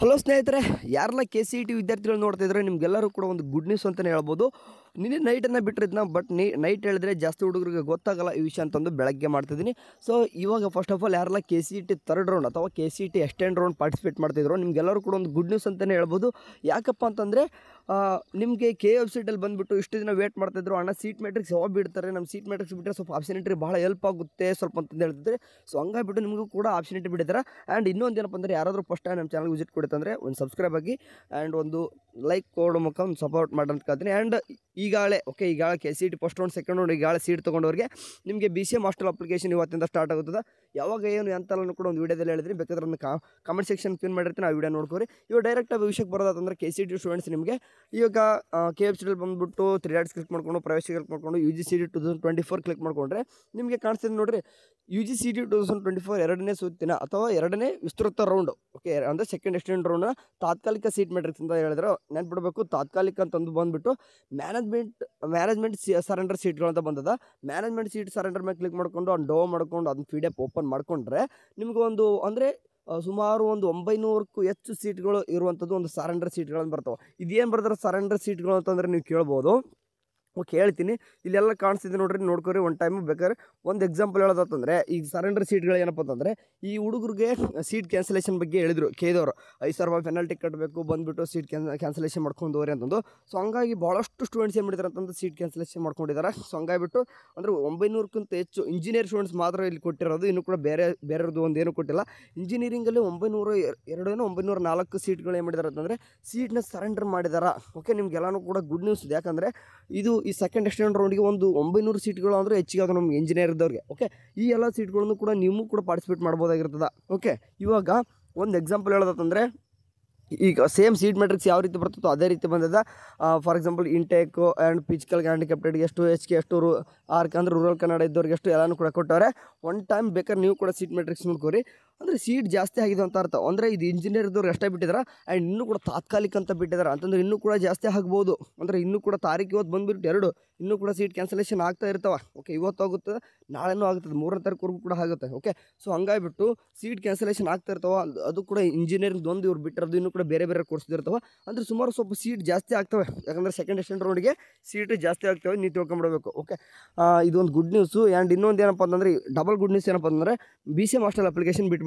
Hello ಸ್ನೇಹಿತರೆ, ಯಾರೆಲ್ಲ KCET ವಿದ್ಯಾರ್ಥಿಗಳು ನೋಡ್ತಾ ಇದ್ದಾರೆ ನಿಮಗೆಲ್ಲರೂ ಕೂಡ ಒಂದು ಗುಡ್ ನ್ಯೂಸ್ ಅಂತಲೇ ಹೇಳ್ಬೋದು. ನಿನ್ನೆ ನೈಟನ್ನು ಬಿಟ್ಟಿರಿದ್ನ ಬಟ್ ನೈಟ್ ಹೇಳಿದ್ರೆ ಜಾಸ್ತಿ ಹುಡುಗರಿಗೆ ಗೊತ್ತಾಗಲ್ಲ ಈ ವಿಷಯ ಅಂತಂದು ಬೆಳಗ್ಗೆ ಮಾಡ್ತಿದ್ದೀನಿ. ಸೊ ಇವಾಗ ಫಸ್ಟ್ ಆಫ್ ಆಲ್ ಯಾರೆಲ್ಲ KCET ಥರ್ಡ್ ರೌಂಡ್ ಅಥವಾ KCET ಎಕ್ಸ್ಟೆಂಡ್ ರೌಂಡ್ ಪಾರ್ಟಿಸಿಪೇಟ್ ಮಾಡ್ತಿದ್ರು ನಿಮಗೆಲ್ಲರೂ ಕೂಡ ಒಂದು ಗುಡ್ ನ್ಯೂಸ್ ಅಂತಲೇ ಹೇಳ್ಬೋದು. ಯಾಕಪ್ಪ ಅಂತಂದರೆ ನಿಮಗೆ ವೆಬ್ಸೈಟಲ್ಲಿ ಬಂದುಬಿಟ್ಟು ಇಷ್ಟು ದಿನ ವೇಟ್ ಮಾಡ್ತಾಯಿದ್ರು, ಅಣ್ಣ ಸೀಟ್ ಮ್ಯಾಟ್ರಿಕ್ಸ್ ಯಾವಾಗ ಬಿಡ್ತಾರೆ, ನಮ್ಮ ಸೀಟ್ ಮ್ಯಾಟ್ರಿಕ್ಸ್ ಬಿಟ್ಟರೆ ಸ್ವಲ್ಪ ಆಪ್ಷನಿಟಿ ಭಾಳ ಹೆಲ್ಪ್ ಆಗುತ್ತೆ ಸ್ವಲ್ಪ ಅಂತಂದು ಹೇಳ್ತಿದ್ರೆ. ಸೊ ಹಂಗಾಗಿಬಿಟ್ಟು ನಿಮಗೂ ಕೂಡ ಆಪ್ಷನಿಟಿ ಬಿಟ್ಟಿದ್ದಾರೆ. ಆ್ಯಂಡ್ ಇನ್ನೊಂದು ಏನಪ್ಪ ಅಂದರೆ ಯಾರಾದರೂ ಫಸ್ಟ್ ಟೈಮ್ ನಮ್ಮ ಚಾನಲ್ಗೆ ವಿಸಿಟ್ ಕೊಡುತ್ತಂದರೆ ಒಂದು ಸಬ್ಸ್ಕ್ರೈಬ್ ಆಗಿ ಆ್ಯಂಡ್ ಒಂದು ಲೈಕ್ ಕೊಡೋ ಮುಖ ಒಂದು ಸಪೋರ್ಟ್ ಮಾಡೋಂತ ಕೇಳ್ತೀನಿ. ಆ್ಯಂಡ್ ಈಗಾಗಲೇ KCET first round second round ಈಗಾಗಲೇ ಸೀಟ್ ತೊಗೊಂಡವ್ರಿಗೆ ನಿಮಗೆ BCM ಹಾಸ್ಟೆಲ್ ಅಪ್ಲಿಕೇಶನ್ ಇವತ್ತಿಂದ ಸ್ಟಾರ್ಟ್ ಆಗುತ್ತದೆ. ಯಾವಾಗ ಏನು ಎಂತೆಲ್ಲೂ ಕೂಡ ಒಂದು ವೀಡಿಯೋದಲ್ಲಿ ಹೇಳಿದ್ರಿ, ಬೇಕಾದ್ರೆ ಒಂದು ಕಮೆಂಟ್ ಸೆಕ್ಷನ್ ಪಿನ್ ಮಾಡಿರ್ತೀನಿ, ಆ ವಿಡಿಯೋ ನೋಡ್ಕೊರಿ. ಇವಾಗ ಡೈರೆಕ್ಟಾಗಿ ವಿಷಯಕ್ಕೆ ಬರೋದಂದ್ರೆ KCET ಸ್ಟೂಡೆಂಟ್ಸ್ ನಿಮಗೆ ಇವಾಗ KFCL ಬಂದುಬಿಟ್ಟು 3 ಡಾಟ್ಸ್ ಕ್ಲಿಕ್ ಮಾಡ್ಕೊಂಡು ಪ್ರವೇಶ ಕ್ಲಿಕ್ ಮಾಡ್ಕೊಂಡು UGCET 2024 ಕ್ಲಿಕ್ ಮಾಡಿಕೊಂಡ್ರೆ ನಿಮಗೆ ಕಾಣಿಸ್ತಿದೆ ನೋಡಿರಿ. UGCET 2024 ಎರಡನೇ ಸುತ್ತಿನ ಅಥವಾ ಎರಡನೇ ವಿಸ್ತೃತ ರೌಂಡ್, ಅಂದರೆ ಸೆಕೆಂಡ್ ಎಕ್ಸ್ಟೆಂಡ್ ರೌಂಡ್ನ ತಾತ್ಕಾಲಿಕ ಸೀಟ್ ಮ್ಯಾಟ್ರಿಕ್ಸ್ ಅಂತ ಹೇಳಿದ್ರೆ ನೆನ್ಪಿಡಬೇಕು. ತಾತ್ಕಾಲಿಕ ಅಂತಂದು ಬಂದುಬಿಟ್ಟು ಮ್ಯಾನೇಜ್ಮೆಂಟ್ ಸರೆಂಡರ್ ಸೀಟ್ಗಳು ಅಂತ ಬಂದದ. ಮ್ಯಾನೇಜ್ಮೆಂಟ್ ಸೀಟ್ ಸರೆಂಡರ್ ಮೇಲೆ ಕ್ಲಿಕ್ ಮಾಡ್ಕೊಂಡು ಅವ್ನು ಡೋ ಮಾಡ್ಕೊಂಡು ಅದನ್ನ PDF ಓಪನ್ ಮಾಡ್ಕೊಂಡ್ರೆ ನಿಮಗೆ ಒಂದು ಅಂದರೆ ಸುಮಾರು ಒಂದು 900ಕ್ಕೂ ಹೆಚ್ಚು ಸೀಟ್ಗಳು ಇರುವಂಥದ್ದು ಒಂದು ಸರೆಂಡರ್ ಸೀಟ್ಗಳನ್ನು ಬರ್ತಾವೆ. ಇದೇನು ಬರ್ತಾರೆ ಸರೆಂಡರ್ ಸೀಟ್ಗಳು ಅಂತಂದರೆ ನೀವು ಕೇಳ್ಬೋದು. ಹೇಳ್ತೀನಿ, ಇಲ್ಲೆಲ್ಲ ಕಾಣಿಸ್ತಿದೆ ನೋಡ್ರಿ, ನೋಡ್ಕೊರಿ ಒಂದು ಟೈಮು. ಬೇಕಾದ್ರೆ ಒಂದು ಎಕ್ಸಾಂಪಲ್ ಹೇಳೋದಂತಂದರೆ ಈಗ ಸರೆಂಡರ್ ಸೀಟ್ಗಳು ಏನಪ್ಪ ಅಂತಂದರೆ ಈ ಹುಡುಗರಿಗೆ ಸೀಟ್ ಕ್ಯಾನ್ಸಲೇಷನ್ ಬಗ್ಗೆ ಹೇಳಿದರು ಕೇದವರು. 5,000 ರೂಪಾಯಿ ಪೆನಾಲ್ಟಿ ಕಟ್ಟಬೇಕು, ಬಂದುಬಿಟ್ಟು ಸೀಟ್ ಕ್ಯಾನ್ಸಲೇಷನ್ ಮಾಡ್ಕೊಂಡು ಹೋಗ್ರಿ ಅಂತಂದು. ಸೊ ಹಂಗಾಗಿ ಭಾಳಷ್ಟು ಸ್ಟೂಡೆಂಟ್ಸ್ ಏನು ಮಾಡಿದ್ದಾರೆ ಅಂತಂದು ಸೀಟ್ ಕ್ಯಾನ್ಸಲೇಷನ್ ಮಾಡ್ಕೊಂಡಿದ್ದಾರೆ. ಸೊ ಹಂಗಾಗಿಬಿಟ್ಟು ಅಂದರೆ 900ಕ್ಕಿಂತ ಹೆಚ್ಚು ಇಂಜಿನಿಯರ್ ಸ್ಟೂಡೆಂಟ್ಸ್ ಮಾತ್ರ ಇಲ್ಲಿ ಕೊಟ್ಟಿರೋದು, ಇನ್ನೂ ಕೂಡ ಬೇರೆಯವ್ರದ್ದು ಒಂದು ಏನೂ ಕೊಟ್ಟಿಲ್ಲ. ಇಂಜಿನಿಯರಿಂಗಲ್ಲಿ 904 ಸೀಟ್ಗಳು ಏನು ಮಾಡಿದ್ದಾರೆ ಅಂತಂದರೆ ಸೀಟ್ನ ಸರೆಂಡರ್ ಮಾಡಿದ್ದಾರೆ. ನಿಮಗೆಲ್ಲನೂ ಕೂಡ ಗುಡ್ ನ್ಯೂಸ್ ಇದೆ. ಯಾಕಂದರೆ ಇದು ಈ ಸೆಕೆಂಡ್ ಎಕ್ಸ್ಟೆಂಡ್ ರೌಂಡಿಗೆ ಒಂದು 900 ಸೀಟ್ಗಳು ಅಂದರೆ ಹೆಚ್ಚಿಗೆ ಅದು ನಮ್ಗೆ ಇಂಜಿನಿಯರ್ ಇದ್ದವ್ರಿಗೆ. ಈ ಎಲ್ಲ ಸೀಟ್ಗಳನ್ನು ಕೂಡ ನೀವು ಕೂಡ ಪಾರ್ಟಿಸಿಪೇಟ್ ಮಾಡ್ಬೋದಾಗಿರ್ತದೆ. ಇವಾಗ ಒಂದು ಎಕ್ಸಾಂಪಲ್ ಹೇಳೋದಂತಂದರೆ ಈಗ ಸೇಮ್ ಸೀಟ್ ಮ್ಯಾಟ್ರಿಕ್ಸ್ ಯಾವ ರೀತಿ ಬರ್ತದೋ ಅದೇ ರೀತಿ ಬಂದಿದೆ. For example intake and physical ಹ್ಯಾಂಡಿಕ್ಯಾಪ್ಟೆಡ್ಗೆ ಎಷ್ಟು, HK ಎಷ್ಟು, ಆರ್ಕ್ ಅಂದರೆ ರೂರಲ್ ಕನ್ನಡ ಇದ್ದವ್ರಿಗೆ ಎಷ್ಟು ಎಲ್ಲನೂ ಕೂಡ ಕೊಟ್ಟವ್ರೆ. ಒನ್ ಟೈಮ್ ಬೇಕಾದ್ರೆ ನೀವು ಕೂಡ ಸೀಟ್ ಮ್ಯಾಟ್ರಿಕ್ಸ್ ನೋಡ್ಕೋರಿ. ಅಂದರೆ ಸೀಟ್ ಜಾಸ್ತಿ ಆಗಿದೆ ಅಂತ ಅರ್ಥ. ಅಂದರೆ ಇದು ಇಂಜಿನಿಯರ್ ಇದ್ದವ್ರು ಅಷ್ಟೇ ಬಿಟ್ಟಿದ್ದಾರೆ. ಆ್ಯಂಡ್ ಇನ್ನೂ ಕೂಡ ತಾತ್ಕಾಲಿಕ ಅಂತ ಬಿಟ್ಟಿದ್ದಾರೆ ಅಂತಂದ್ರೆ ಇನ್ನೂ ಕೂಡ ಜಾಸ್ತಿ ಆಗ್ಬೋದು. ಅಂದರೆ ಇನ್ನೂ ಕೂಡ ತಾರೀಕು ಇವತ್ತು ಬಂದುಬಿಟ್ಟು ಇನ್ನೂ ಕೂಡ ಸೀಟ್ ಕ್ಯಾನ್ಸಲೇಷನ್ ಆಗ್ತಾ ಇರ್ತಾವೆ. ಇವತ್ತು ಆಗುತ್ತೆ, ನಾಳೆನೂ ಆಗುತ್ತದೆ, 3ನೇ ತಾರೀಕುವರೆಗೂ ಕೂಡ ಆಗುತ್ತೆ. ಸೊ ಹಂಗಾಗಿಬಿಟ್ಟು ಸೀಟ್ ಕ್ಯಾನ್ಸಲೇಷನ್ ಆಗ್ತಾ ಇರ್ತಾವೆ. ಅದು ಕೂಡ ಇಂಜಿನಿಯರಿಂಗ್ ಒಂದು ಇವ್ರು ಬಿಟ್ಟಿರೋದು, ಇನ್ನೂ ಕೂಡ ಬೇರೆ ಕೋರ್ಸ್ ಇರ್ತಾವೆ. ಅಂದರೆ ಸುಮಾರು ಸ್ವಲ್ಪ ಸೀಟ್ ಜಾಸ್ತಿ ಆಗ್ತವೆ. ಯಾಕಂದರೆ ಸೆಕೆಂಡ್ ಎಕ್ಸ್ಟೆಂಡ್ ರೌಂಡಿಗೆ ಸೀಟ್ ಜಾಸ್ತಿ ಆಗ್ತವೆ, ನೀವು ತಿಳ್ಕೊಂಬಿಡಬೇಕು. ಇದೊಂದು ಗುಡ್ ನ್ಯೂಸು. ಆ್ಯಂಡ್ ಇನ್ನೊಂದು ಏನಪ್ಪ ಅಂತಂದರೆ ಡಬಲ್ ಗುಡ್ ನ್ಯೂಸ್ ಏನಪ್ಪ ಅಂತಂದರೆ BCM ಹಾಸ್ಟೆಲ್ ಅಪ್ಲಿಕೇಶನ್ ಬಿಟ್ಬಿಟ್ಟಿದ್ದಾರೆ.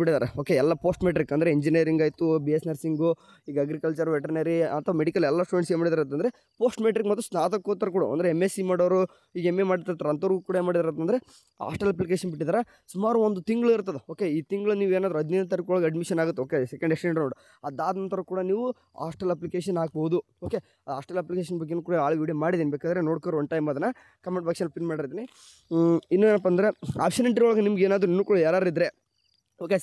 ಎಲ್ಲ ಪೋಸ್ಟ್ ಮೆಟ್ರಿಕ್ ಅಂದರೆ ಇಂಜಿನಿಯರಿಂಗ್ ಆಯಿತು, BS ನರ್ಸಿಂಗು, ಈಗ ಅಗ್ರಿಕಲ್ಚರ್, ವೆಟರ್ನರಿ ಅಥವಾ ಮೆಡಿಕಲ್ ಎಲ್ಲ ಸ್ಟೂಡೆಂಟ್ಸ್ ಏನು ಮಾಡಿದ್ದಾರೆ ಅಂತಂದರೆ ಪೋಸ್ಟ್ ಮೆಟ್ರಿಕ್ ಮತ್ತು ಸ್ನಾತಕೋತ್ತರ ಕೂಡ ಅಂದರೆ MSc ಮಾಡೋರು, ಈಗ MA ಮಾಡ್ತಿರ್ತಾರೆ ಅಂಥವ್ರಿಗೂ ಕೂಡ ಏನು ಮಾಡಿದ್ದಾರೆ ಅಂತಂದರೆ ಹಾಸ್ಟೆಲ್ ಅಪ್ಲಿಕೇಶನ್ ಬಿಟ್ಟಿದ್ದಾರೆ. ಸುಮಾರು ಒಂದು ತಿಂಗಳು ಇರ್ತದೆ. ಈ ತಿಂಗಳು ನೀವು ಏನಾದರೂ 15ನೇ ತಾರೀಕು ಅಡ್ಮಿಷನ್ ಆಗುತ್ತೆ. ಸೆಕೆಂಡ್ ಎಕ್ಸ್ಟೆಂಡ್ ರೌಂಡ್ ಅದಾದ ನಂತರ ಕೂಡ ನೀವು ಹಾಸ್ಟೆಲ್ ಅಪ್ಲಿಕೇಶನ್ ಹಾಕ್ಬೋದು. ಹಾಸ್ಟೆಲ್ ಅಪ್ಲಿಕೇಶನ್ ಬಗ್ಗೆ ಕೂಡ ವಿಡಿಯೋ ಮಾಡಿದ್ದೀನಿ, ಬೇಕಾದರೆ ನೋಡ್ಕೊರು ಒಂದು ಟೈಮ್ ಅದನ್ನು ಕಮೆಂಟ್ ಬಾಕ್ಸಲ್ಲಿ ಪಿನ್ ಮಾಡಿರ್ತೀನಿ. ಇನ್ನೇನಪ್ಪ ಅಂದರೆ ಆಪ್ಷನ್ ಎಂಟ್ರಿ ಒಳಗೆ ನಿಮ್ಗೆ ಏನಾದರೂ ಇನ್ನೂ ಕೂಡ ಯಾರಿದ್ರೆ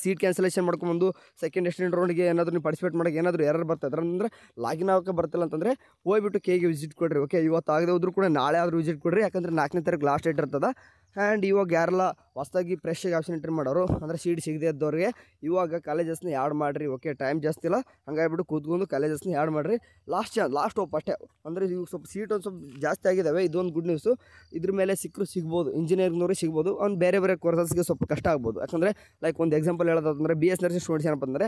ಸೀಟ್ ಕ್ಯಾನ್ಸಲೇಷನ್ ಮಾಡ್ಕೊಂಬಂದು ಸೆಕೆಂಡ್ ಎಕ್ಸ್ಟೆಂಡ್ ರೌಂಡ್ಗೆ ಏನಾದರೂ ನೀವು ಪಾರ್ಟಿಸಿಪೇಟ್ ಮಾಡೋಕ್ಕೆ ಏನಾದರೂ ಎರರ್ ಬರ್ತಾಯಿದ್ರೆ ಅಂದರೆ ಲಾಗಿನ್ ಆಗೋಕ್ಕೆ ಬರ್ತಿಲ್ಲ ಅಂತಂದರೆ ಹೋಗ್ಬಿಟ್ಟು Kಗೆ ವಿಸಿಟ್ ಕೊಡ್ರಿ. ಇವತ್ತು ಆಗದೆ ಹೋದ್ರೂ ಕೂಡ ನಾಳೆ ಆದರೂ ವಿಸಿಟ್ ಕೊಡ್ರಿ. ಯಾಕಂದರೆ 4ನೇ ತಾರೀಕು ಲಾಸ್ಟ್ ಡೇಟ್ ಇರ್ತದೆ. ಆ್ಯಂಡ್ ಇವಾಗ ಯಾರೆಲ್ಲ ಹೊಸದಾಗಿ ಫ್ರೆಶ್ಶಾಗಿ ಆಪ್ಷನ್ ಎಂಟ್ರಿ ಮಾಡೋರು ಅಂದರೆ ಸೀಟ್ ಸಿಗದೆ ಇದ್ದವ್ರಿಗೆ ಇವಾಗ ಕಾಲೇಜಸ್ನ ಆ್ಯಡ್ ಮಾಡಿರಿ. ಟೈಮ್ ಜಾಸ್ತಿ ಇಲ್ಲ, ಹಂಗಾಗಿಬಿಟ್ಟು ಕೂತ್ಕೊಂಡು ಕಾಲೇಜಸ್ನ ಆ್ಯಡ್ ಮಾಡಿರಿ. ಲಾಸ್ಟ್ ಹೋಪ್ ಅಷ್ಟೇ. ಅಂದರೆ ಇವಾಗ ಸ್ವಲ್ಪ ಸೀಟ್ ಒಂದು ಸ್ವಲ್ಪ ಜಾಸ್ತಿ ಆಗಿದ್ದಾವೆ. ಇದೊಂದು ಗುಡ್ ನ್ಯೂಸು. ಇದ್ರ ಮೇಲೆ ಸಿಗ್ಬೋದು, ಇಂಜಿನಿಯರಿಂಗ್ನವ್ರಿಗೆ ಸಿಗ್ಬೋದು. ಒಂದು ಬೇರೆ ಕೋರ್ಸಸ್ಗೆ ಸ್ವಲ್ಪ ಕಷ್ಟ ಆಗ್ಬೋದು. ಯಾಕಂದರೆ ಲೈಕ್ ಒಂದು ಎಕ್ಸಾಂಪಲ್ ಹೇಳೋದಂದರೆ BS ನರ್ಸಿಂಗ್ ಸ್ಟೂಡೆಂಟ್ಸ್ ಏನಪ್ಪ ಅಂದರೆ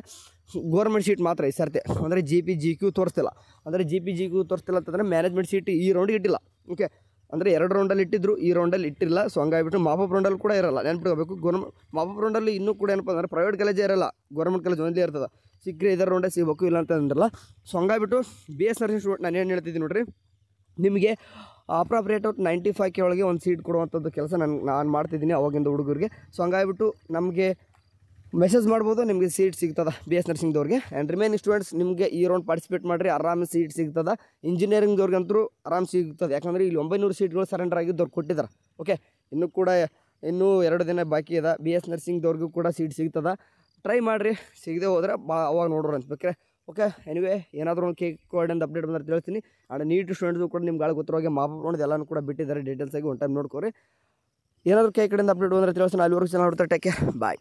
ಗೌರ್ಮೆಂಟ್ ಸೀಟ್ ಮಾತ್ರ ಈ ಸರ್ತಿ ಅಂದರೆ GP GQ ತೋರಿಸ್ತಿಲ್ಲ. ಅಂದರೆ GP GQ ತೋರಿಸ್ತಿಲ್ಲ ಅಂತಂದರೆ ಮ್ಯಾನೇಜ್ಮೆಂಟ್ ಸೀಟ್ ಈ ರೌಂಡಿಗೆ ಇಟ್ಟಿಲ್ಲ. ಅಂದರೆ 2 ರೌಂಡಲ್ಲಿ ಇಟ್ಟಿದ್ರು, ಈ ರೌಂಡಲ್ಲಿ ಇಟ್ಟಿಲ್ಲ. ಸೊ ಹಂಗಾಗಿಬಿಟ್ಟು ಮಾಪಪ್ ರೌಂಡಲ್ಲಿ ಕೂಡ ಇರೋಲ್ಲ, ನೆನ್ಪಿಡಬೇಕು. ಮಾಪಪ್ ರೌಂಡಲ್ಲಿ ಇನ್ನೂ ಕೂಡ ಏನಪ್ಪ ಅಂದರೆ ಪ್ರೈವೇಟ್ ಕಾಲೇಜೇ ಇರೋಲ್ಲ, ಗೌರ್ಮೆಂಟ್ ಕಾಲೇಜ್ ಒಂದೇ ಇರ್ತದೆ. ಸಿಕ್ಕರೆ ಇದರ ರೌಂಡೇ ಸಿಗಬೇಕು, ಇಲ್ಲ ಅಂತ ಅಂದ್ರಲ್ಲ. ಸೊ ಹಂಗಾಗಿಬಿಟ್ಟು BS ನರ್ಸಿಂಗ್ ಸ್ಟೂಡೆಂಟ್ ನಾನು ಏನು ಹೇಳ್ತಿದ್ದೀನಿ ನೋಡಿರಿ, ನಿಮಗೆ ಅಪ್ರಾಪ್ರಿಯೇಟ್ 95K ಒಳಗೆ ಒಂದು ಸೀಟ್ ಕೊಡುವಂಥದ್ದು ಕೆಲಸ ನಾನು ಮಾಡ್ತಿದ್ದೀನಿ ಅವಾಗಿಂದ ಹುಡುಗರಿಗೆ. ಸೊ ಹಂಗಾಗಿಬಿಟ್ಟು ನಮಗೆ ಮೆಸೇಜ್ ಮಾಡ್ಬೋದು, ನಿಮಗೆ ಸೀಟ್ ಸಿಗ್ತದೆ BS ನರ್ಸಿಂಗ್ದವ್ರಿಗೆ. ಆ್ಯಂಡ್ ರಿಮೈನಿಂಗ್ ಸ್ಟೂಡೆಂಟ್ಸ್ ನಿಮಗೆ ಈ ರೌಂಡ್ ಪಾರ್ಟಿಸಿಪೇಟ್ ಮಾಡಿರಿ, ಆರಾಮ ಸೀಟ್ ಸಿಗ್ತದೆ. ಇಂಜಿನಿಯರಿಂಗ್ದವ್ರಿಗಂತೂ ಆರಾಮ ಸಿಗ್ತದೆ. ಯಾಕಂದರೆ ಇಲ್ಲಿ 900 ಸೀಟ್ಗಳು ಸರೆಂಡರ್ ಆಗಿದ್ದವ್ರು ಕೊಟ್ಟಿದ್ದಾರೆ. ಇನ್ನೂ 2 ದಿನ ಬಾಕಿ ಇದೆ. BS ನರ್ಸಿಂಗ್ದವ್ರಿಗೂ ಕೂಡ ಸೀಟ್ ಸಿಗ್ತದೆ. ಟ್ರೈ ಮಾಡಿರಿ, ಸಿಗದೆ ಹೋದರೆ ಅವಾಗ ನೋಡೋರು ಅಂತ ಎನಿವೇ ಏನಾದರೂ ಒಂದು ಕೋರ್ಡಿಂದ ಅಪ್ಡೇಟ್ ಬಂದರೆ ಹೇಳ್ತೀನಿ. ಆ್ಯಂಡ್ ನೀಟ್ ಸ್ಟೂಡೆಂಟ್ಸು ಕೂಡ ನಿಮ್ಗೆ ಗೊತ್ತಿರೋಗೆ ಮಾಪಪ್ ರೌಂಡ್ ಎಲ್ಲನೂ ಕೂಡ ಬಿಟ್ಟಿದ್ದಾರೆ ಡೀಟೇಲ್ಸಾಗಿ. ಒಂದು ಟೈಮ್ ನೋಡ್ಕೊರಿ. ಏನಾದರೂ ಕಡೆಯಿಂದ ಅಪ್ಡೇಟ್ ಬಂದರೆ ತಿಳಿಸ್ತೀನಿ. ಅಲ್ಲಿವರೆಗೂ ಚೆನ್ನಾಗಿ ನೋಡ್ತಾರೆ. ಟೇಕ್ ಕೇರ್, ಬಾಯ್.